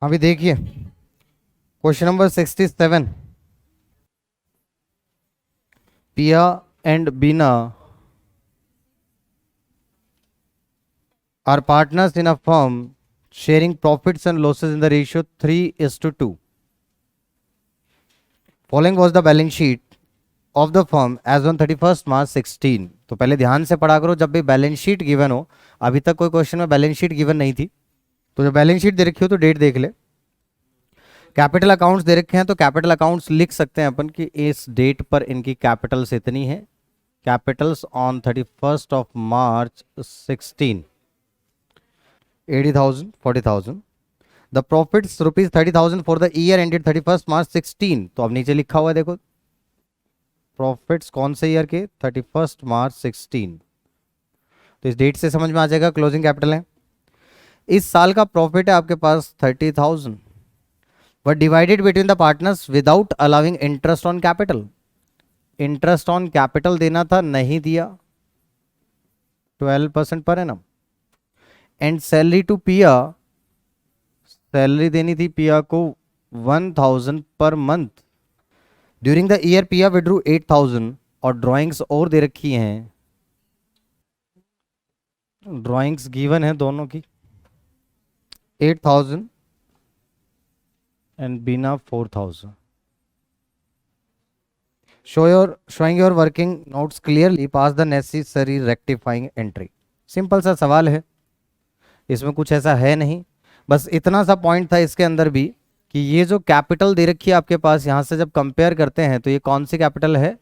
अभी देखिए question number 67। Piya and Bina are partners in a firm sharing profits and losses in the ratio 3:2. Following was the balance sheet of the firm as on 31st March 16. तो पहले ध्यान से पढ़ा करो जब भी बैलेंस शीट गिवन हो। अभी तक कोई क्वेश्चन में बैलेंस शीट गिवन नहीं थी, तो जब बैलेंस शीट दे रखी हो तो डेट देख ले। कैपिटल अकाउंट्स दे रखे हैं तो कैपिटल अकाउंट्स लिख सकते हैं अपन कि इस डेट पर इनकी कैपिटल्स इतनी है। Capitals on 31st of March 16 80,000 40,000। The profits rupees 30,000 for the year ended 31st मार्च 16। तो अब नीचे लिखा हुआ है देखो, प्रॉफिट्स कौन से ईयर के, 31st मार्च 16। तो इस डेट से समझ में आ जाएगा क्लोजिंग कैपिटल है। इस साल का प्रॉफिट है आपके पास 30,000, but divided between the partners without allowing interest on capital. Interest on capital देना था, नहीं दिया, 12% per annum. And salary to Piya, salary देनी थी पिया को 1,000 per month. During the year Piya withdrew 8,000 और ड्राइंग्स और दे रखी हैं, ड्राइंग्स गिवन है दोनों की 8,000 and Bina 4,000। showing your working notes clearly, pass the necessary rectifying entry। Simple सा सवाल है, इसमें कुछ ऐसा है नहीं, बस इतना सा पॉइंट था इसके अंदर भी कि ये जो कैपिटल दे रखी है आपके पास, यहां से जब कंपेयर करते हैं तो ये कौन सी कैपिटल है,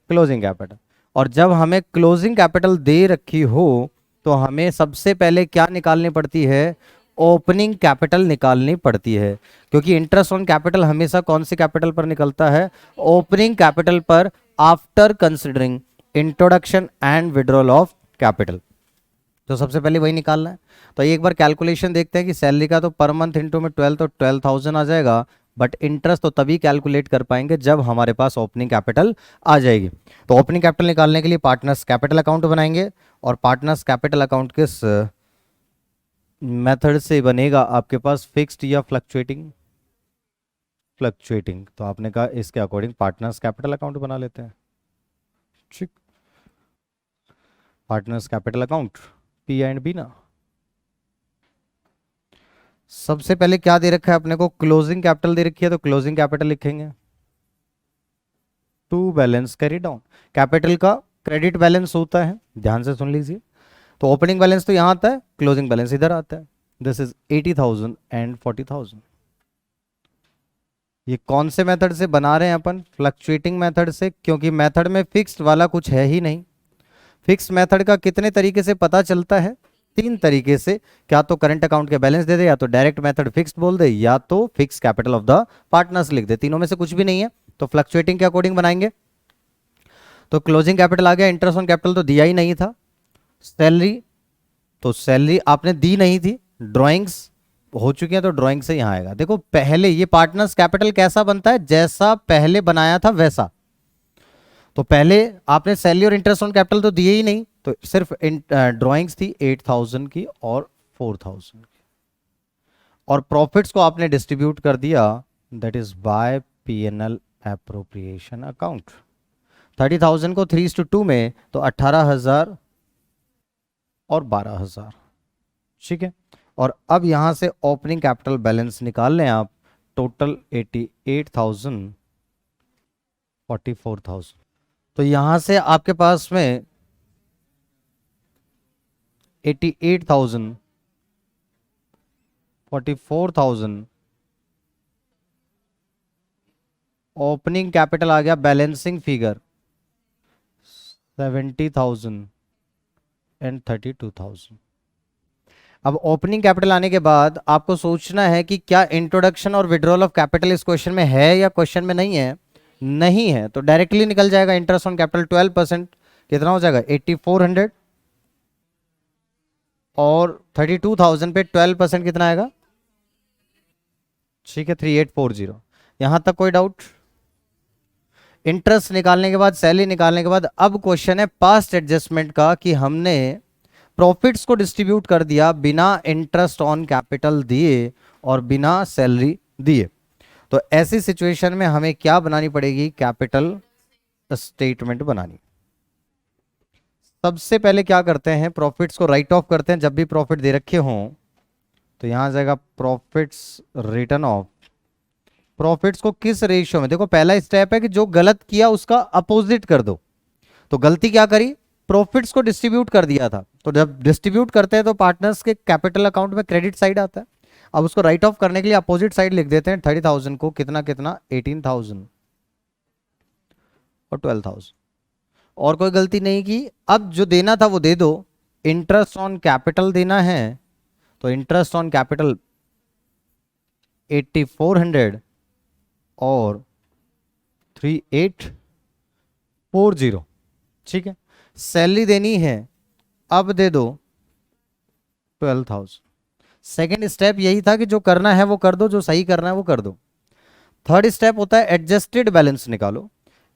क्लोजिंग कैपिटल। और जब हमें क्लोजिंग कैपिटल दे रखी हो तो हमें सबसे पहले क्या निकालनी पड़ती है, ओपनिंग कैपिटल निकालनी पड़ती है, क्योंकि इंटरेस्ट ऑन कैपिटल हमेशा कौन सी कैपिटल पर निकलता है, ओपनिंग कैपिटल पर, after considering introduction and withdrawal of capital. तो सबसे पहले वही निकालना है। तो एक बार कैलकुलेशन देखते हैं कि सैलरी का तो पर मंथ इंटू में 12 तो 12,000 आ जाएगा, बट इंटरेस्ट तो तभी कैलकुलेट कर पाएंगे जब हमारे पास ओपनिंग कैपिटल आ जाएगी। तो ओपनिंग कैपिटल निकालने के लिए पार्टनर्स कैपिटल अकाउंट बनाएंगे, और पार्टनर्स कैपिटल अकाउंट किस मेथड से बनेगा आपके पास, फिक्स्ड या फ्लक्चुएटिंग, फ्लक्चुएटिंग। तो आपने कहा इसके अकॉर्डिंग पार्टनर्स कैपिटल अकाउंट बना लेते हैं। ठीक, partners capital account P and B ना। सबसे पहले क्या दे रखा है अपने को, क्लोजिंग कैपिटल दे रखी है, तो क्लोजिंग कैपिटल लिखेंगे to balance carry down. Capital का क्रेडिट बैलेंस होता है, ध्यान से सुन लीजिए। तो ओपनिंग बैलेंस तो यहां आता है, क्लोजिंग बैलेंस इधर आता है। This is 80,000 and 40,000। ये कौन से मेथड से बना रहे हैं अपन, फ्लक्चुएटिंग मेथड से, क्योंकि मेथड में फिक्स्ड वाला कुछ है ही नहीं। फिक्स मेथड का कितने तरीके से पता चलता है, 3 तरीके से। क्या तो करंट अकाउंट के बैलेंस दे दे, या तो डायरेक्ट मेथड फिक्स्ड बोल दे, या तो fix capital of the partners लिख दे। तीनों में से कुछ भी नहीं है, तो फ्लक्चुएटिंग के अकॉर्डिंग बनाएंगे। तो क्लोजिंग कैपिटल आ गया, इंटरेस्ट ऑन कैपिटल तो दिया ही नहीं था। सैलरी, तो सैलरी आपने दी नहीं थी, ड्राइंग्स हो चुकी है तो ड्राइंग से यहां आएगा। देखो पहले ये पार्टनर्स कैपिटल कैसा बनता है, जैसा पहले बनाया था वैसा। तो पहले आपने सैलरी और इंटरेस्ट ऑन कैपिटल तो दिए ही नहीं, तो सिर्फ ड्राइंग्स थी 8,000 की और 4,000 की, और प्रॉफिट्स को आपने डिस्ट्रीब्यूट कर दिया, that is by PNL appropriation account. 30,000 को 3:2 में, तो 18,000 और 12,000। ठीक है, और अब यहां से ओपनिंग कैपिटल बैलेंस निकाल लें आप, टोटल 88,000 44,000। तो यहां से आपके पास में 88,000 44,000 ओपनिंग कैपिटल आ गया, बैलेंसिंग फिगर 70,000 एंड 32,000। अब ओपनिंग कैपिटल आने के बाद आपको सोचना है कि क्या इंट्रोडक्शन और विड्रॉल ऑफ कैपिटल इस क्वेश्चन में है या क्वेश्चन में नहीं है। नहीं है तो डायरेक्टली निकल जाएगा, इंटरेस्ट ऑन कैपिटल 12%, कितना हो जाएगा 8400, और 32,000 पे 12% कितना आएगा, ठीक है 3840। यहां तक कोई डाउट। इंटरेस्ट निकालने के बाद, सैलरी निकालने के बाद, अब क्वेश्चन है पास्ट एडजस्टमेंट का, कि हमने प्रॉफिट्स को डिस्ट्रीब्यूट कर दिया बिना इंटरेस्ट ऑन कैपिटल दिए और बिना सैलरी दिए। तो ऐसी सिचुएशन में हमें क्या बनानी पड़ेगी? कैपिटल स्टेटमेंट बनानी। सबसे पहले क्या करते हैं, प्रॉफिट्स को राइट ऑफ करते हैं। जब भी प्रॉफिट दे रखे हों तो यहां आ जाएगा प्रॉफिट्स रिटर्न ऑफ। प्रॉफिट्स को किस रेशियो में? देखो पहला स्टेप है कि जो गलत किया उसका अपोजिट कर दो। तो गलती क्या करी? प्रॉफिट्स को डिस्ट्रीब्यूट कर दिया था। तो जब डिस्ट्रीब्यूट करते हैं तो पार्टनर्स के कैपिटल अकाउंट में क्रेडिट साइड आता है। अब उसको राइट ऑफ करने के लिए अपोजिट साइड लिख देते हैं। 30,000 को कितना कितना 18,000 और 12,000। और कोई गलती नहीं की। अब जो देना था वो दे दो। इंटरेस्ट ऑन कैपिटल देना है तो इंटरेस्ट ऑन कैपिटल 8400 और 3840। ठीक है। सैलरी देनी है, अब दे दो 12,000। सेकेंड स्टेप यही था कि जो करना है वो कर दो, जो सही करना है वो कर दो। थर्ड स्टेप होता है एडजस्टेड बैलेंस निकालो।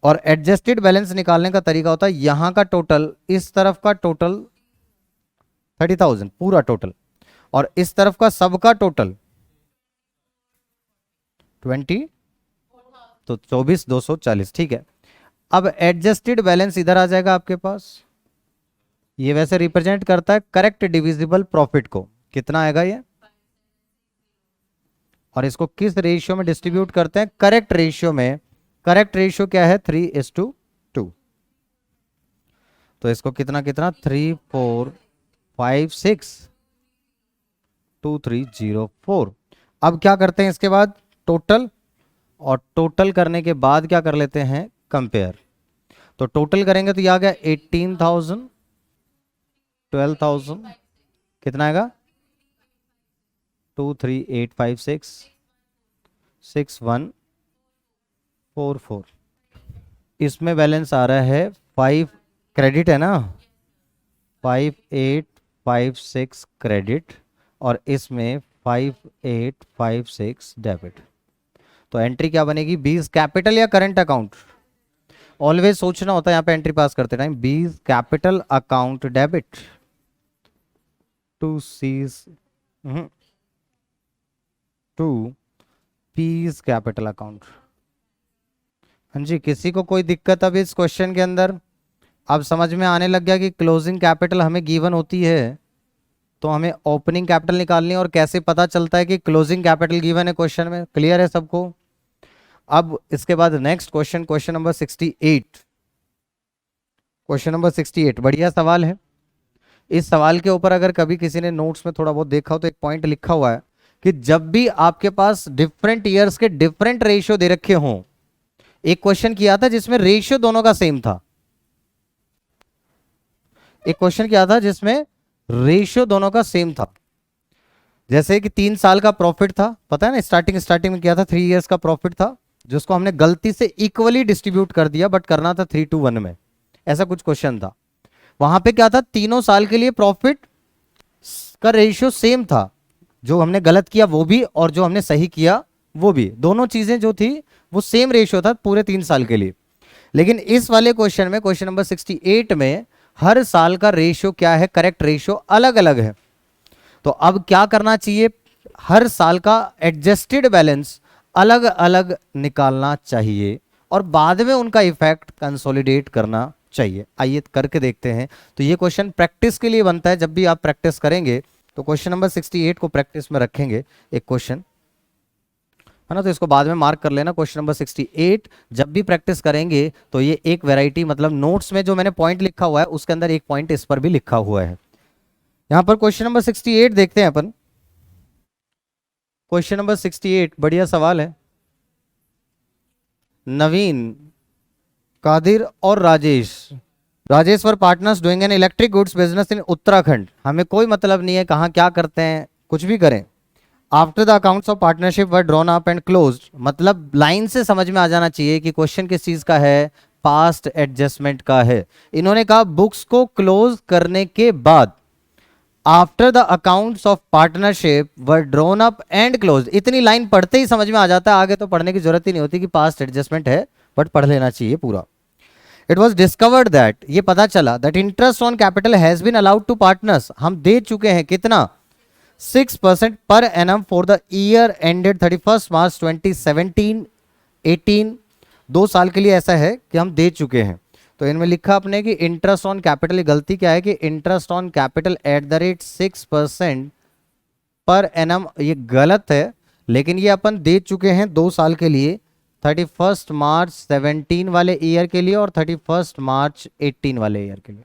और एडजस्टेड बैलेंस निकालने का तरीका होता है यहां का टोटल, इस तरफ का टोटल 30,000 पूरा टोटल, और इस तरफ का सबका टोटल 20, तो 24,240। ठीक है। अब एडजस्टेड बैलेंस इधर आ जाएगा आपके पास। ये वैसे रिप्रेजेंट करता है करेक्ट डिविजिबल प्रॉफिट को। कितना आएगा ये? और इसको किस रेशियो में डिस्ट्रीब्यूट करते हैं? करेक्ट रेशियो में। करेक्ट रेशियो क्या है? 3:2। तो इसको कितना कितना 3, 4, 5, 6, 2, 3, 0, 4। अब क्या करते हैं इसके बाद? टोटल। और टोटल करने के बाद क्या कर लेते हैं? कंपेयर। तो टोटल करेंगे तो ये आ गया 18,000, 12,000, कितना आएगा? 2, 3, 8, 5, 6, 6, 1, 4, 4। इसमें बैलेंस आ रहा है 5, क्रेडिट है ना, 5, 8, 5, 6 क्रेडिट, और इसमें 5, 8, 5, 6 डेबिट। तो एंट्री क्या बनेगी? 20 कैपिटल या करंट अकाउंट? ऑलवेज सोचना होता है यहाँ पे एंट्री पास करते time. 20 capital account debit to C's to P's capital account. हाँ जी, किसी को कोई दिक्कत अभी इस क्वेश्चन के अंदर? अब समझ में आने लग गया कि क्लोजिंग कैपिटल हमें गिवन होती है तो हमें ओपनिंग कैपिटल निकालनी है, और कैसे पता चलता है कि क्लोजिंग कैपिटल गिवन है क्वेश्चन में? क्लियर है सबको? अब इसके बाद next question, question number 68। Question number 68 बढ़िया सवाल है। इस सवाल के ऊपर अगर कभी किसी ने नोट्स में थोड़ा बहुत देखा हो तो एक पॉइंट लिखा हुआ है कि जब भी आपके पास डिफरेंट ईयर्स के डिफरेंट रेशियो दे रखे हों। एक क्वेश्चन किया था जिसमें रेशियो दोनों का सेम था। एक क्वेश्चन किया था जिसमें रेशियो दोनों का सेम था। जैसे कि 3 साल का प्रॉफिट था, पता है ना, स्टार्टिंग में किया था 3 इयर्स का प्रॉफिट था, जिसको हमने गलती से इक्वली डिस्ट्रीब्यूट कर दिया, बट करना था 3:1 में। ऐसा कुछ क्वेश्चन था। वहां पे क्या था? तीनों साल के लिए प्रॉफिट का रेशियो सेम था। जो हमने गलत किया वो भी, और जो हमने सही किया वो भी, दोनों चीजें जो थी वो सेम रेशियो था पूरे 3 साल के लिए। लेकिन इस वाले क्वेश्चन में, क्वेश्चन नंबर 68 में, हर साल का रेशियो क्या है? करेक्ट रेशियो अलग अलग है। तो अब क्या करना चाहिए? हर साल का एडजस्टेड बैलेंस अलग अलग निकालना चाहिए और बाद में उनका इफेक्ट कंसोलिडेट करना चाहिए। आइए करके देखते हैं। तो ये क्वेश्चन प्रैक्टिस के लिए बनता है। जब भी आप प्रैक्टिस करेंगे तो क्वेश्चन नंबर 68 को प्रैक्टिस में रखेंगे, एक क्वेश्चन है ना, तो इसको बाद में मार्क कर लेना। क्वेश्चन नंबर 68 जब भी प्रैक्टिस करेंगे तो ये एक वैरायटी, मतलब नोट्स में जो मैंने पॉइंट लिखा हुआ है उसके अंदर एक पॉइंट इस पर भी लिखा हुआ है। यहां पर क्वेश्चन नंबर 68 देखते हैं अपन। क्वेश्चन नंबर 68 बढ़िया सवाल है। नवीन, कादिर और राजेश वर partners doing an electric goods business in Uttarakhand. हमें कोई मतलब नहीं है कहाँ क्या करते हैं, कुछ भी करें। After the accounts of partnership were drawn up and closed, मतलब लाइन से समझ में आ जाना चाहिए कि क्वेश्चन किस चीज का है? पास्ट एडजस्टमेंट का है। इन्होंने कहा बुक्स को क्लोज करने के बाद, after the accounts of partnership were drawn up and close. इतनी लाइन पढ़ते ही समझ में आ जाता है, आगे तो पढ़ने की जरूरत ही नहीं होती कि पास्ट एडजस्टमेंट है, बट पढ़ लेना चाहिए पूरा। इट वॉज डिस्कवर्ड दैट, ये पता चला that interest on capital has been allowed to partners, हम दे चुके हैं कितना 6% per annum for the year ended 31 March 2017 18, 2 साल के लिए ऐसा है कि हम दे चुके हैं। तो इनमें लिखा अपने कि इंटरेस्ट ऑन कैपिटल, गलती क्या है कि interest on capital at the rate 6% per annum, ये गलत है, लेकिन ये अपन दे चुके हैं 2 साल के लिए, 31 मार्च 17 वाले ईयर के लिए और 31 मार्च 18 वाले ईयर के लिए।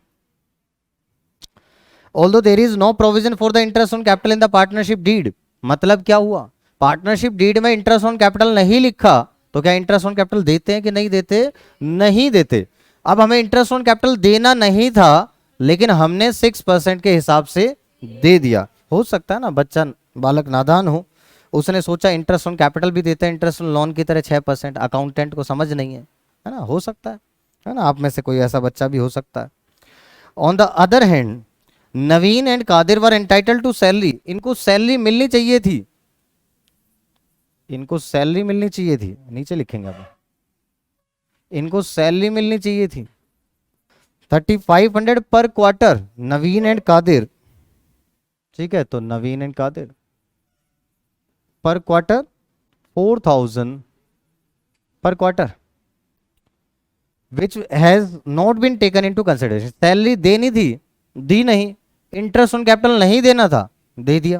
Although there is no provision for the interest on capital in the partnership deed, मतलब क्या हुआ, पार्टनरशिप डीड में इंटरेस्ट ऑन कैपिटल नहीं लिखा, तो क्या इंटरेस्ट ऑन कैपिटल देते हैं कि नहीं देते? नहीं देते। अब हमें इंटरेस्ट ऑन कैपिटल देना नहीं था, लेकिन हमने 6% के हिसाब से दे दिया। हो सकता है ना बच्चा बालक नादान हो, उसने सोचा इंटरेस्ट ऑन कैपिटल भी देते हैं इंटरेस्ट ऑन लोन की तरह 6%, अकाउंटेंट को समझ नहीं है ना, हो सकता है ना, आप में से कोई ऐसा बच्चा भी हो सकता है। On the other hand Naveen and Kadir were entitled to salary, इनको सैलरी मिलनी चाहिए थी, इनको सैलरी मिलनी चाहिए थी, नीचे लिखेंगे आप, इनको सैलरी मिलनी चाहिए थी 3500 पर क्वार्टर, नवीन एंड कादिर, ठीक है, तो नवीन एंड कादिर पर quarter 4000 per quarter, which has not been taken into consideration, salary देनी थी, दी नहीं, इंटरेस्ट ऑन कैपिटल नहीं देना था, दे दिया।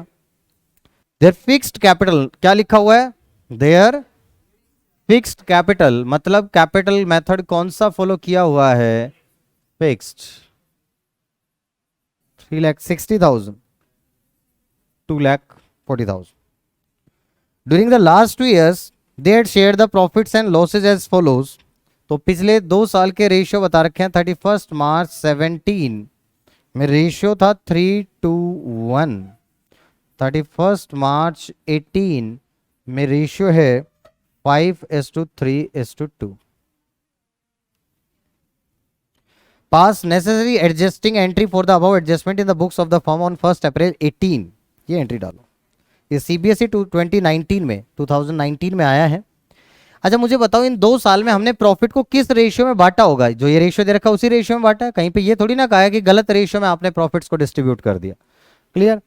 देयर फिक्स्ड कैपिटल, क्या लिखा हुआ है, देयर फिक्स्ड कैपिटल, मतलब कैपिटल मेथड कौन सा फॉलो किया हुआ है, fixed, 3,60,000 2,40,000। During the last 2 years they had shared the profits and losses as follows, तो पिछले 2 साल के रेशियो बता रखे हैं। 31 मार्च 17 में रेशियो था 3:1, 31 मार्च 18 में रेशियो है 5:3:2। पास necessary adjusting entry for the above adjustment in the books of the firm on 1 अप्रैल 18, ये एंट्री डालो, ये सीबीएसई 2019 में 2019 में आया है। अच्छा मुझे बताओ इन 2 साल में हमने प्रॉफिट को किस रेशियो में बांटा होगा, जो ये रेशियो दे रखा है उसी रेशियो में बांटा है, कहीं पे ये थोड़ी ना कहा है कि गलत रेशियो में आपने प्रॉफिट्स को डिस्ट्रीब्यूट कर दिया। क्लियर।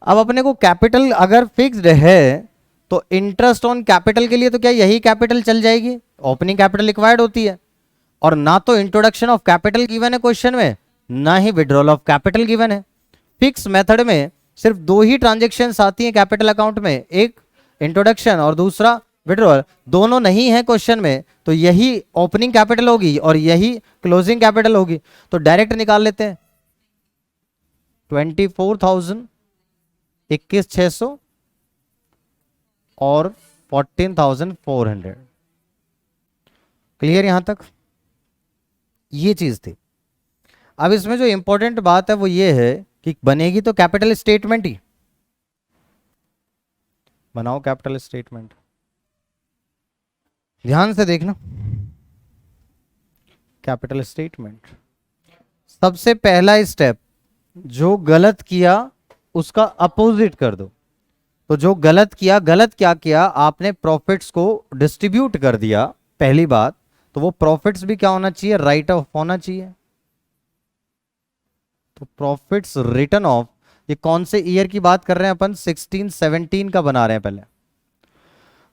अब अपने को कैपिटल अगर फिक्स्ड है तो इंटरेस्ट ऑन कैपिटल के लिए तो क्या यही कैपिटल चल जाएगी, ओपनिंग कैपिटल रिक्वायर्ड होती है, और ना तो इंट्रोडक्शन ऑफ कैपिटल गिवन है क्वेश्चन में, ना ही विड्रॉल ऑफ कैपिटल गिवन है। फिक्स मेथड में सिर्फ 2 ही ट्रांजेक्शन्स आती हैं कैपिटल अकाउंट में, एक इंट्रोडक्शन और दूसरा विड्रॉल, दोनों नहीं है क्वेश्चन में, तो यही ओपनिंग कैपिटल होगी और यही क्लोजिंग कैपिटल होगी, तो डायरेक्ट निकाल लेते हैं 24,000, 21,600 और 14,400। क्लियर यहां तक, ये चीज थी। अब इसमें जो इंपॉर्टेंट बात है वो ये है कि बनेगी तो कैपिटल स्टेटमेंट ही, बनाओ कैपिटल स्टेटमेंट, ध्यान से देखना। कैपिटल स्टेटमेंट सबसे पहला स्टेप, जो गलत किया उसका अपोजिट कर दो, तो जो गलत किया, गलत क्या किया आपने, प्रॉफिट्स को डिस्ट्रीब्यूट कर दिया, पहली बात, तो वो प्रॉफिट्स भी क्या होना चाहिए, राइट ऑफ होना चाहिए। तो प्रॉफिट्स रिटर्न ऑफ, ये कौन से ईयर की बात कर रहे हैं अपन, 16-17 का बना रहे हैं पहले,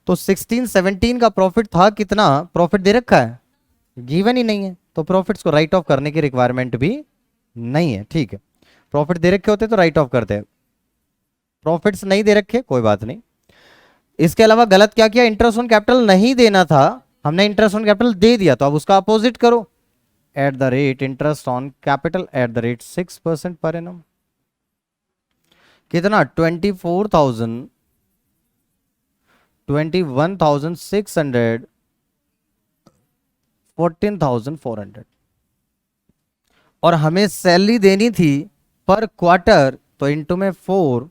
तो 16-17 का प्रॉफिट था कितना, प्रॉफिट दे रखा है, गिवन ही नहीं है, तो प्रॉफिट्स को राइट ऑफ करने की रिक्वायरमेंट भी नहीं है। ठीक है, प्रॉफिट दे रखे होते तो राइट ऑफ करते हैं, प्रॉफिट्स नहीं दे रखे कोई बात नहीं। इसके अलावा गलत क्या किया, इंटरेस्ट ऑन कैपिटल नहीं देना था, हमने इंटरेस्ट ऑन कैपिटल दे दिया, तो अब उसका अपोजिट करो, at the rate interest on capital at the rate 6% per annum, कितना 24,000, 21,600, 14,400, और हमें सैलरी देनी थी पर क्वार्टर, तो इंटू में 4,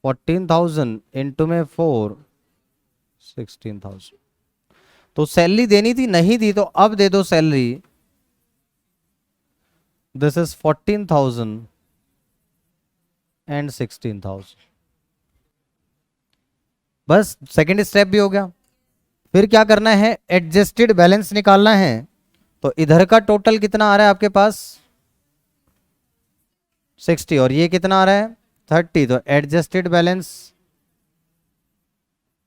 14,000 इंटू में 4, 16,000, तो सैलरी देनी थी, नहीं दी, तो अब दे दो सैलरी, दिस इज 14,000 एंड 16,000, बस सेकेंड स्टेप भी हो गया। फिर क्या करना है, एडजस्टेड बैलेंस निकालना है, तो इधर का टोटल कितना आ रहा है आपके पास 60 और ये कितना आ रहा है 30, तो एडजस्टेड बैलेंस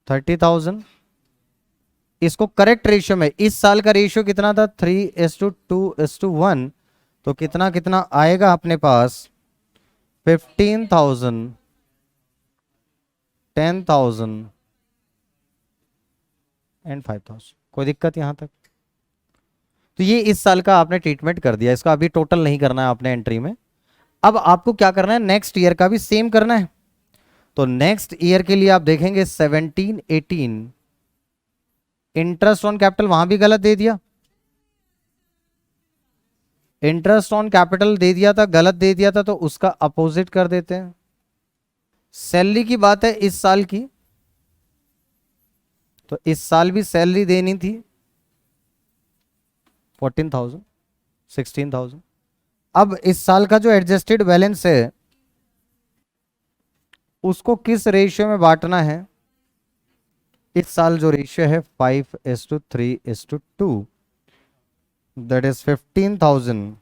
30,000। इसको करेक्ट रेशियो में, इस साल का रेशियो कितना था 3:2:1, तो कितना कितना आएगा अपने पास 15,000, 10,000 एंड 5,000। कोई दिक्कत यहां तक? तो ये इस साल का आपने ट्रीटमेंट कर दिया, इसका अभी टोटल नहीं करना है आपने एंट्री में। अब आपको क्या करना है, नेक्स्ट ईयर का भी सेम करना है। तो नेक्स्ट ईयर के लिए आप देखेंगे 17-18, इंटरेस्ट ऑन कैपिटल वहां भी गलत दे दिया, इंटरेस्ट ऑन कैपिटल दे दिया था, गलत दे दिया था, तो उसका अपोजिट कर देते हैं। सैलरी की बात है इस साल की, तो इस साल भी सैलरी देनी थी 14,000, 16,000। अब इस साल का जो एडजस्टेड बैलेंस है उसको किस रेशियो में बांटना है? इस साल जो रेशियो है 5:3:2, दैट इज 15,000,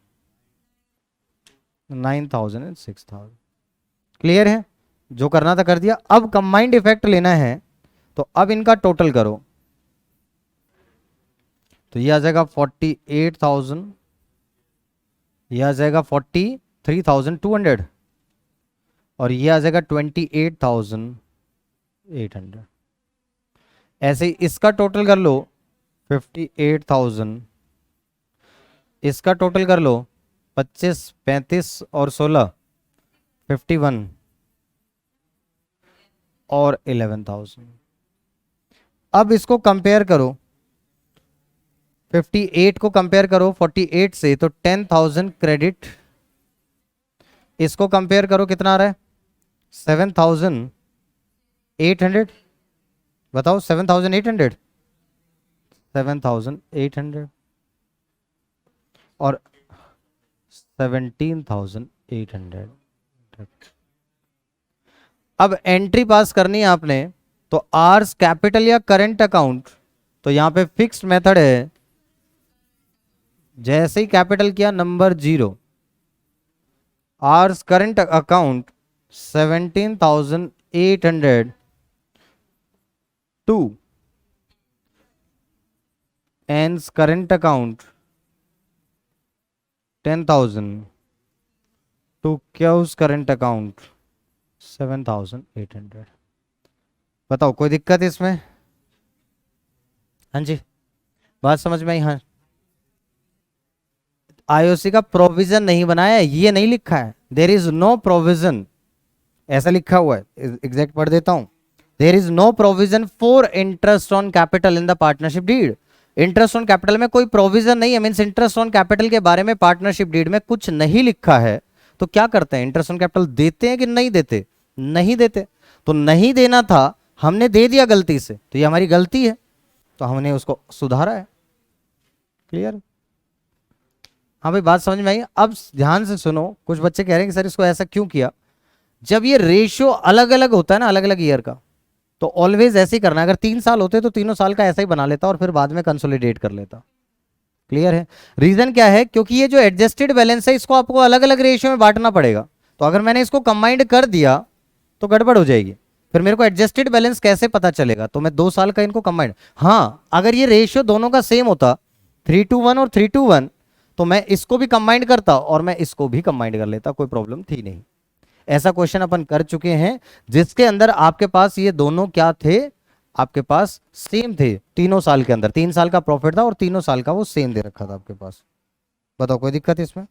9,000 एंड 6,000। क्लियर है? जो करना था कर दिया। अब कंबाइंड इफेक्ट लेना है, तो अब इनका टोटल करो, तो ये आ जाएगा 48,000, ये आ जाएगा 43,200 और ये आ जाएगा 28,800। ऐसे ही इसका टोटल कर लो 58,000, इसका टोटल कर लो 25, 35 और 16 51 और 11,000। अब इसको कंपेयर करो, 58 को कंपेयर करो 48 से, तो 10,000 क्रेडिट। इसको कंपेयर करो कितना आ रहा है 7,800, बताओ 7,800, 7,800 और 17,800। अब एंट्री पास करनी है आपने, तो आर्स कैपिटल या करंट अकाउंट, तो यहां पे फिक्स्ड मेथड है, जैसे ही कैपिटल किया number 0, R's current account 17,800 to ends current account 10,000 to Q's current account 7,800। बताओ कोई दिक्कत इसमें? हाँ जी, बात समझ में आई? हाँ, आईओसी का प्रोविजन नहीं बनाया है, ये नहीं लिखा है, देर इज नो प्रोविजन, ऐसा लिखा हुआ है, एग्जैक्ट पढ़ देता हूं, there is no provision for interest on capital in the partnership deed. Interest on capital में कोई प्रोविजन नहीं है, मींस इंटरेस्ट ऑन कैपिटल के बारे में पार्टनरशिप डीड में कुछ नहीं लिखा है। तो क्या करते हैं, इंटरेस्ट ऑन कैपिटल देते हैं कि नहीं देते? नहीं देते। तो नहीं देना था, हमने दे दिया गलती से, तो ये हमारी गलती है, तो हमने उसको सुधारा है। क्लियर? हाँ भाई, बात समझ में आई? अब ध्यान से सुनो, कुछ बच्चे कह रहे हैं कि सर इसको ऐसा क्यों किया। जब ये रेशियो अलग अलग होता है ना, अलग अलग ईयर का, तो ऑलवेज ऐसे ही करना है। अगर 3 साल होते तो तीनों साल का ऐसा ही बना लेता और फिर बाद में कंसोलिडेट कर लेता। क्लियर है? रीजन क्या है, क्योंकि ये जो एडजस्टेड बैलेंस है इसको आपको अलग अलग रेशियो में बांटना पड़ेगा। तो अगर मैंने इसको कंबाइंड कर दिया तो गड़बड़ हो जाएगी, फिर मेरे को एडजस्टेड बैलेंस कैसे पता चलेगा? तो मैं 2 साल का इनको कंबाइंड, हाँ अगर ये रेशियो दोनों का सेम होता 3:1 और 3:1, तो मैं इसको भी कंबाइंड करता और मैं इसको भी कंबाइंड कर लेता, कोई प्रॉब्लम थी नहीं। ऐसा क्वेश्चन अपन कर चुके हैं जिसके अंदर आपके पास ये दोनों क्या थे, आपके पास सेम थे। तीनों साल के अंदर 3 साल का प्रॉफिट था और तीनों साल का वो सेम दे रखा था आपके पास। बताओ कोई दिक्कत इसमें?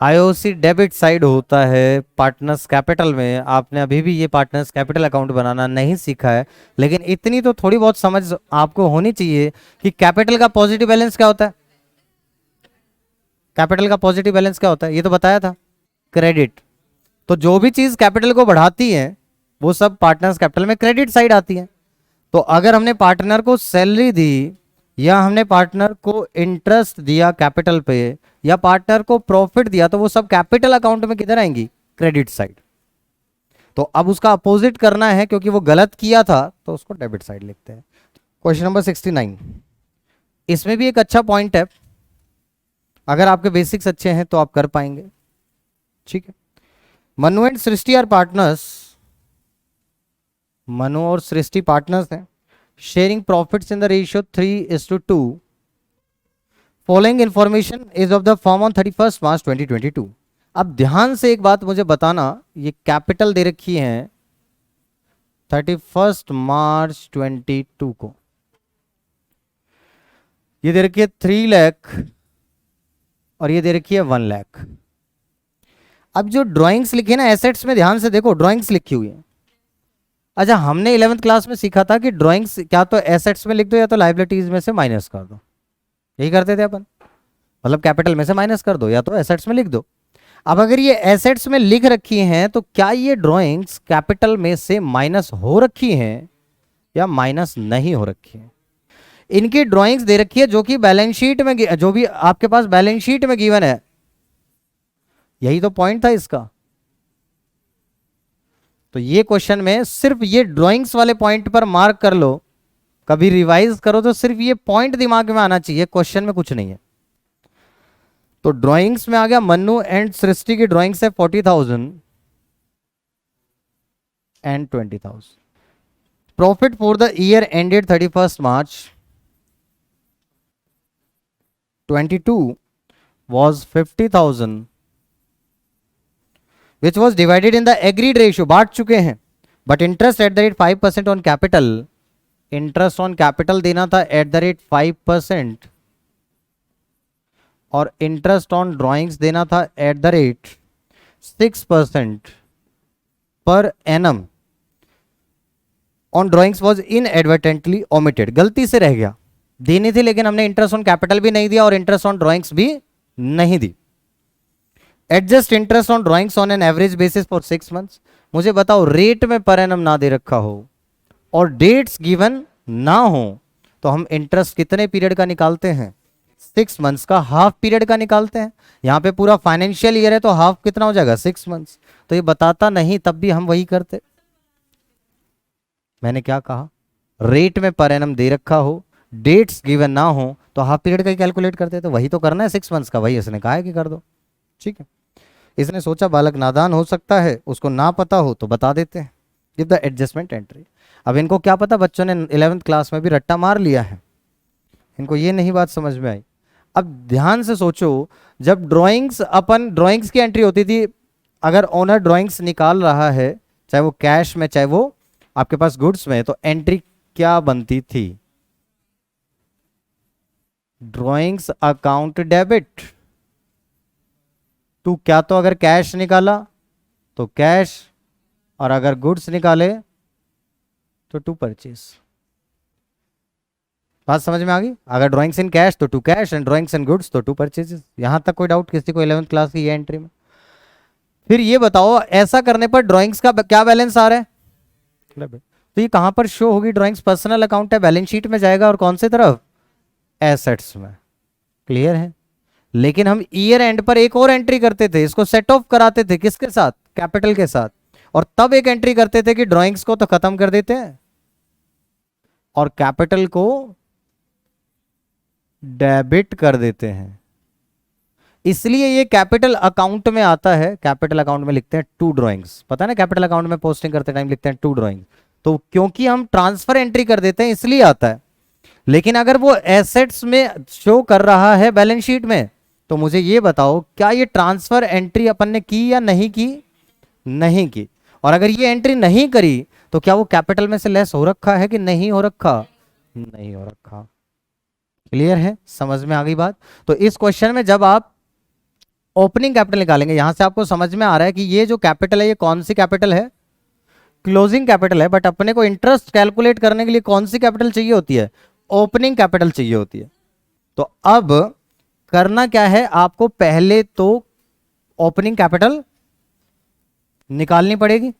आईओसी डेबिट साइड होता है पार्टनर्स कैपिटल में। आपने अभी भी ये पार्टनर्स कैपिटल अकाउंट बनाना नहीं सीखा है, लेकिन इतनी तो थोड़ी बहुत समझ आपको होनी चाहिए कि कैपिटल का पॉजिटिव बैलेंस क्या होता है। कैपिटल का पॉजिटिव बैलेंस क्या होता है, ये तो बताया था, क्रेडिट। तो जो भी चीज कैपिटल को बढ़ाती है वो सब पार्टनर्स कैपिटल में क्रेडिट साइड आती है। तो अगर हमने पार्टनर को सैलरी दी, या हमने पार्टनर को इंटरेस्ट दिया कैपिटल पे, या पार्टनर को प्रॉफिट दिया, तो वो सब कैपिटल अकाउंट में किधर आएंगी? Credit side. तो अब उसका अपोजिट करना है, क्योंकि वो गलत किया था तो उसको डेबिट साइड लिखते हैं। क्वेश्चन नंबर 69, इसमें भी एक अच्छा पॉइंट है। अगर आपके बेसिक्स अच्छे हैं तो आप कर पाएंगे, ठीक है। Manu and Srishti are partners, Manu और सृष्टि पार्टनर्स हैं, sharing profits in the ratio 3:2। Following information is of the form on 31 March 2022। अब ध्यान से एक बात मुझे बताना, ये कैपिटल दे रखी है 31 मार्च 22 को, ये दे रखी है 3 लाख और ये दे रखी है 1 लाख। अब जो ड्राइंग्स लिखी है ना एसेट्स में, ध्यान से देखो ड्राइंग्स लिखी हुई है। अच्छा, हमने 11th क्लास में सीखा था कि ड्राइंग्स क्या तो एसेट्स में लिख दो या तो लाइबिलिटीज में से माइनस कर दो, यही करते थे अपन, मतलब कैपिटल में से माइनस कर दो या तो एसेट्स में लिख दो। अब अगर ये एसेट्स में लिख रखी हैं तो क्या ये ड्राइंग्स कैपिटल में से माइनस हो रखी हैं या माइनस नहीं हो रखी हैं? इनकी ड्राइंग्स दे रखी है जो कि बैलेंस शीट में, जो भी आपके पास बैलेंस शीट में गिवन है, यही तो पॉइंट था इसका। तो ये क्वेश्चन में सिर्फ ये ड्राइंग्स वाले पॉइंट पर मार्क कर लो, कभी रिवाइज करो तो सिर्फ ये पॉइंट दिमाग में आना चाहिए, क्वेश्चन में कुछ नहीं है। तो ड्राइंग्स में आ गया मन्नू एंड सृष्टि की ड्राइंग्स है 40,000 and 20,000। Profit for the year ended 31 March 22 was 50,000 which was divided in the agreed ratio, बांट चुके हैं, but interest at the rate 5% on capital, interest on capital देना था एट द रेट 5% और इंटरेस्ट ऑन ड्राइंग्स देना था at the rate 6% per annum. On drawings was inadvertently omitted, गलती से रह गया, देनी थी लेकिन हमने इंटरेस्ट ऑन कैपिटल भी नहीं दिया और इंटरेस्ट ऑन ड्राइंग्स भी नहीं दी। Adjust interest on drawings on an average basis for 6 months. मुझे बताओ रेट में पर एनम ना दे रखा हो और डेट्स गिवन ना हो तो हम इंटरेस्ट कितने पीरियड का निकालते हैं? 6 मंथ्स का, हाफ पीरियड का निकालते हैं। यहां पे पूरा फाइनेंशियल ईयर है तो हाफ कितना हो जाएगा? 6 मंथ्स। तो ये बताता नहीं तब भी हम वही करते। मैंने क्या कहा? रेट में पर एनम दे रखा हो, डेट्स गिवन ना हो तो हाफ पीरियड का ही कैलकुलेट करते। तो वही तो करना है 6 मंथ्स का, वही इसने कहा है कि कर दो, ठीक है। इसने सोचा बालक नादान हो सकता है, उसको ना पता हो तो बता देते हैं, गिव द एडजस्टमेंट एंट्री। अब इनको क्या पता, बच्चों ने 11th क्लास में भी रट्टा मार लिया है, इनको ये नहीं बात समझ में आई। अब ध्यान से सोचो, जब ड्राइंग्स अपन ड्राइंग्स की एंट्री होती थी, अगर ओनर ड्राइंग्स निकाल रहा है चाहे वो कैश में चाहे वो आपके पास गुड्स में, तो एंट्री क्या बनती थी? ड्राइंग्स अकाउंट डेबिट टू, क्या तो अगर कैश निकाला तो कैश और अगर गुड्स निकाले तो टू परचेज। बात समझ में आ गई? अगर ड्राइंग्स इन कैश तो to cash and drawings in goods तो टू परचेजेस। यहां तक कोई डाउट किसी को 11th क्लास की ये एंट्री में? फिर ये बताओ ऐसा करने पर ड्राइंग्स का क्या बैलेंस आ रहा है? तो ये कहां पर शो होगी? ड्राइंग्स पर्सनल अकाउंट है, बैलेंस शीट में जाएगा और कौन से तरफ? एसेट्स में। क्लियर है? लेकिन हम ईयर एंड पर एक और एंट्री करते थे, इसको सेट ऑफ कराते थे, किसके साथ? कैपिटल के साथ। और तब एक एंट्री करते थे कि ड्राइंग्स को तो खत्म कर देते हैं और कैपिटल को डेबिट कर देते हैं। इसलिए ये कैपिटल अकाउंट में आता है। कैपिटल अकाउंट में लिखते हैं टू ड्राइंग्स, पता है ना, कैपिटल अकाउंट में पोस्टिंग करते टाइम लिखते हैं टू ड्राइंग्स। तो क्योंकि हम ट्रांसफर एंट्री कर देते हैं इसलिए आता है। लेकिन अगर वो एसेट्स में शो कर रहा है बैलेंस शीट में, तो मुझे ये बताओ क्या ये ट्रांसफर एंट्री अपन ने की या नहीं की? नहीं की। और अगर ये एंट्री नहीं करी तो क्या वो कैपिटल में से लेस हो रखा है कि नहीं हो रखा? नहीं हो रखा। क्लियर है? समझ में आ गई बात? तो इस क्वेश्चन में जब आप ओपनिंग कैपिटल निकालेंगे, यहां से आपको समझ में आ रहा है कि ये जो कैपिटल है ये कौन सी कैपिटल है? क्लोजिंग कैपिटल है। बट अपने को इंटरेस्ट कैलकुलेट करने के लिए कौन सी कैपिटल चाहिए होती है? ओपनिंग कैपिटल चाहिए होती है। तो अब करना क्या है आपको? पहले तो ओपनिंग कैपिटल निकालनी पड़ेगी।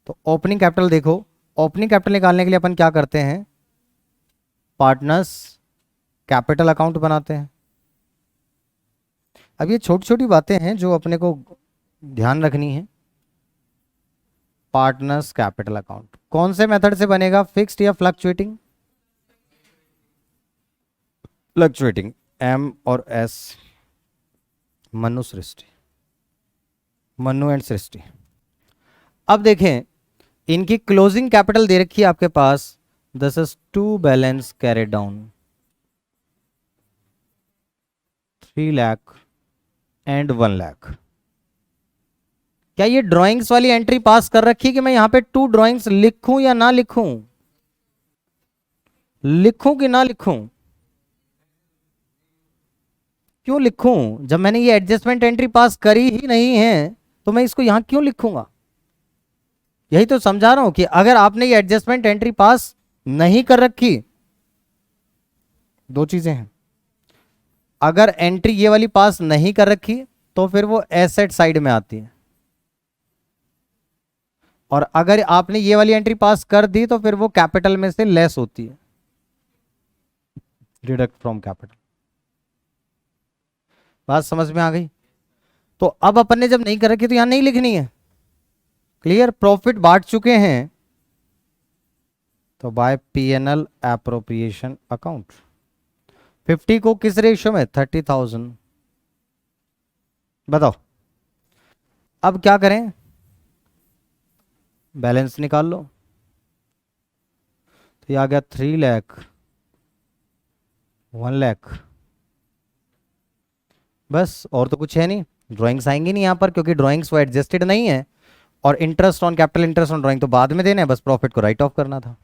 तो ओपनिंग कैपिटल देखो, ओपनिंग कैपिटल निकालने के लिए अपन क्या करते हैं? पार्टनर्स कैपिटल अकाउंट बनाते हैं। अब ये छोटी छोटी बातें हैं जो अपने को ध्यान रखनी है। पार्टनर्स कैपिटल अकाउंट कौन से मेथड से बनेगा? फिक्स्ड या फ्लक्चुएटिंग? फ्लक्चुएटिंग, एम और एस मनु सृष्टि, मनु एंड सृष्टि। अब देखें इनकी क्लोजिंग कैपिटल दे रखी है आपके पास, this is to balance carried down 3 lakh and 1 lakh. क्या ये ड्राइंग्स वाली एंट्री पास कर रखी है कि मैं यहां पे 2 ड्राइंग्स लिखूं या ना लिखूं, लिखूं कि ना लिखूं? क्यों लिखूं? जब मैंने ये एडजस्टमेंट एंट्री पास करी ही नहीं है तो मैं इसको यहां क्यों लिखूंगा? यही तो समझा रहा हूं कि अगर आपने ये एडजस्टमेंट एंट्री पास नहीं कर रखी, दो चीजें हैं, अगर एंट्री ये वाली पास नहीं कर रखी तो फिर वो एसेट साइड में आती है, और अगर आपने ये वाली एंट्री पास कर दी तो फिर वो कैपिटल में से लेस होती है, डिडक्ट फ्रॉम कैपिटल। बात समझ में आ गई? तो अब अपन ने जब नहीं कर रखी तो यहां नहीं लिखनी है। क्लियर? प्रॉफिट बांट चुके हैं तो बाय पीएनएल एप्रोप्रिएशन अकाउंट 50 को किस रेशियो में? 30,000। बताओ अब क्या करें? बैलेंस निकाल लो। तो ये आ गया 3 लाख 1 लाख, बस और तो कुछ है नहीं। ड्राइंग्स आएंगी नहीं यहां पर क्योंकि ड्राइंग्स वो एडजस्टेड नहीं है, और interest on capital, interest on drawing तो बाद में देना है, बस प्रॉफिट को राइट ऑफ करना था।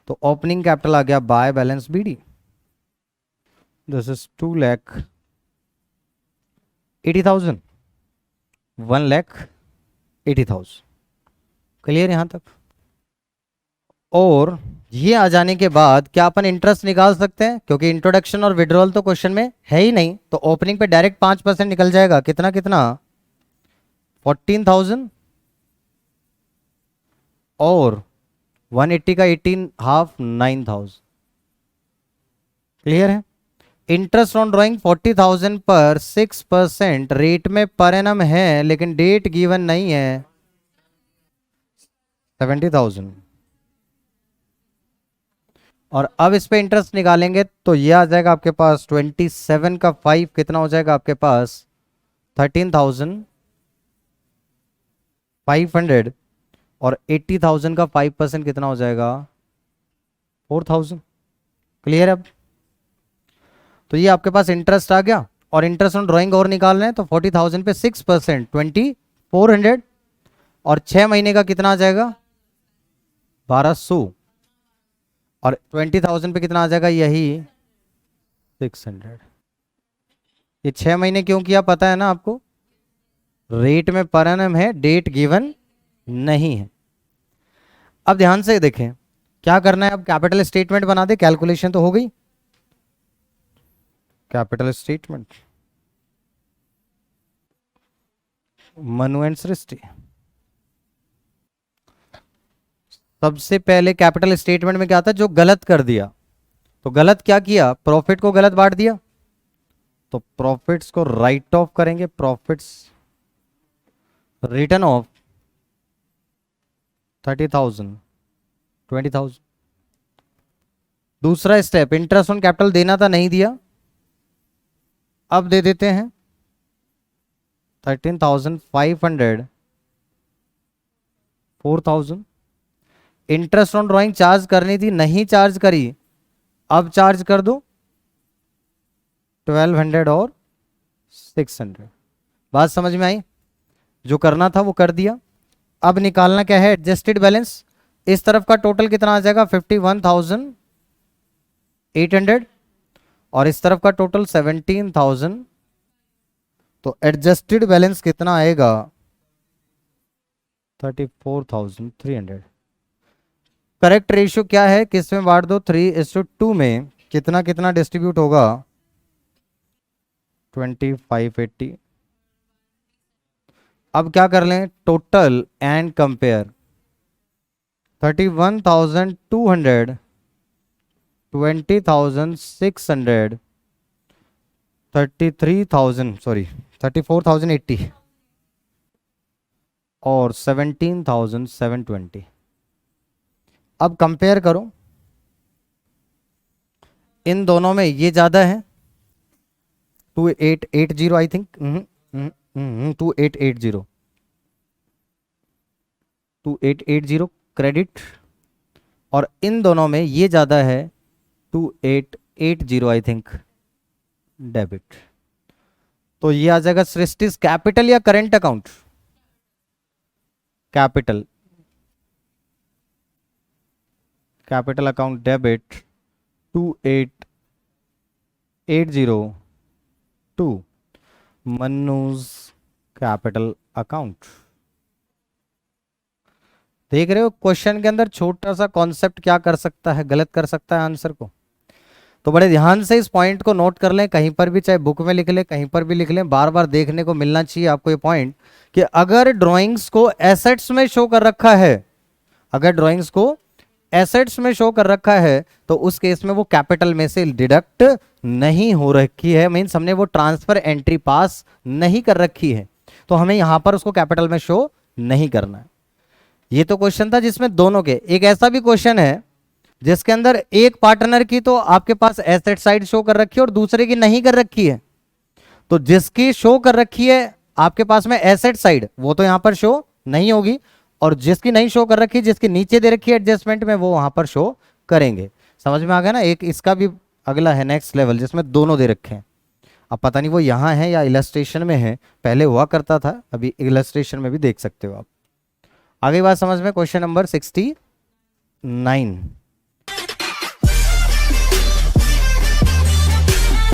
तो ओपनिंग कैपिटल आ गया by balance BD, this is 2 lakh 80,000 1 lakh 80,000। Clear यहां तक? और ये आ जाने के बाद क्या अपन इंटरेस्ट निकाल सकते हैं? क्योंकि इंट्रोडक्शन और विड्रॉल तो क्वेश्चन में है ही नहीं, तो ओपनिंग पे डायरेक्ट 5% निकल जाएगा। कितना कितना? 14,000 और 180 का 18 हाफ 9,000। क्लियर है? इंटरेस्ट ऑन ड्राइंग 40,000 पर 6% रेट में पर एनम है, लेकिन डेट गिवन नहीं है, 70,000। और अब इस पे इंटरेस्ट निकालेंगे तो ये आ जाएगा आपके पास 27 का 5 कितना हो जाएगा आपके पास? 13,500, और 80,000 का 5% कितना हो जाएगा? 4,000। क्लियर है? अब तो ये आपके पास इंटरेस्ट आ गया, और इंटरेस्ट ऑन ड्राइंग और निकाल रहे हैं तो 40,000 पे 6% 2,400, और 6 महीने का कितना आ जाएगा? 1,200, और 20,000 पे कितना आ जाएगा? यही 600। ये 6 महीने क्यों किया पता है ना आपको? रेट में पर एनम है, डेट गिवन नहीं है। अब ध्यान से देखें क्या करना है। अब कैपिटल स्टेटमेंट बना दे, कैलकुलेशन तो हो गई। कैपिटल स्टेटमेंट मनु एंड सृष्टि। सबसे पहले कैपिटल स्टेटमेंट में क्या था? जो गलत कर दिया, तो गलत क्या किया? प्रॉफिट को गलत बांट दिया, तो प्रॉफिट्स को राइट ऑफ करेंगे। Profits return of 30,000 20,000। दूसरा स्टेप, इंटरेस्ट ऑन कैपिटल देना था, नहीं दिया, अब दे देते हैं 13,500 4,000। इंटरेस्ट ऑन ड्राइंग चार्ज करनी थी, नहीं चार्ज करी, अब चार्ज कर दो 1,200 और 600। बात समझ में आई? जो करना था वो कर दिया। अब निकालना क्या है? Adjusted balance. इस तरफ का टोटल कितना आ जाएगा? 51,800, और इस तरफ का टोटल 17,000। तो एडजस्टेड बैलेंस कितना आएगा? 34,300। करेक्ट रेशियो क्या है? किस में बांट दो? 3:2 में कितना कितना डिस्ट्रीब्यूट होगा? 2580। अब क्या कर लें? Total and compare. 31,200 20,600 34,080 और 17,720। अब कंपेयर करो, इन दोनों में ये ज्यादा है 2880 आई थिंक, 2880 2880 क्रेडिट, और इन दोनों में ये ज़्यादा है 2880 आई थिंक डेबिट। तो ये आ जाएगा सृष्टिस कैपिटल या current account? Capital, capital account debit 28802 Manu's capital account. देख रहे हो क्वेश्चन के अंदर छोटा सा कॉन्सेप्ट क्या कर सकता है, गलत कर सकता है आंसर को। तो बड़े ध्यान से इस पॉइंट को नोट कर लें, कहीं पर भी, चाहे बुक में लिख लें, कहीं पर भी लिख लें, बार बार देखने को मिलना चाहिए आपको ये पॉइंट कि अगर ड्राइंग्स को एसेट्स में शो कर रखा है, अगर ड्राइंग्स को एसेट्स में शो कर रखा है तो उस केस में वो कैपिटल में से डिडक्ट नहीं हो रखी है, मीन्स हमने वो ट्रांसफर एंट्री पास नहीं कर रखी है, तो हमें यहां पर उसको कैपिटल में शो नहीं करना है। ये तो क्वेश्चन था जिसमें दोनों के। एक ऐसा भी क्वेश्चन है जिसके अंदर एक पार्टनर की तो आपके पास एसेट साइड शो कर रखी है और दूसरे की नहीं कर रखी है, तो जिसकी शो कर रखी है आपके पास में एसेट साइड, वो तो यहां पर शो नहीं होगी, और जिसकी नहीं शो कर रखी, जिसकी नीचे दे रखी है एडजस्टमेंट में, वो वहां पर शो करेंगे। समझ में आ गया ना। एक इसका भी अगला है नेक्स्ट लेवल जिसमें दोनों दे रखे हैं। अब पता नहीं वो यहां है या इलस्ट्रेशन में है, पहले हुआ करता था, अभी इलस्ट्रेशन में भी देख सकते हो आप। आगे बात समझ में। Question number 69।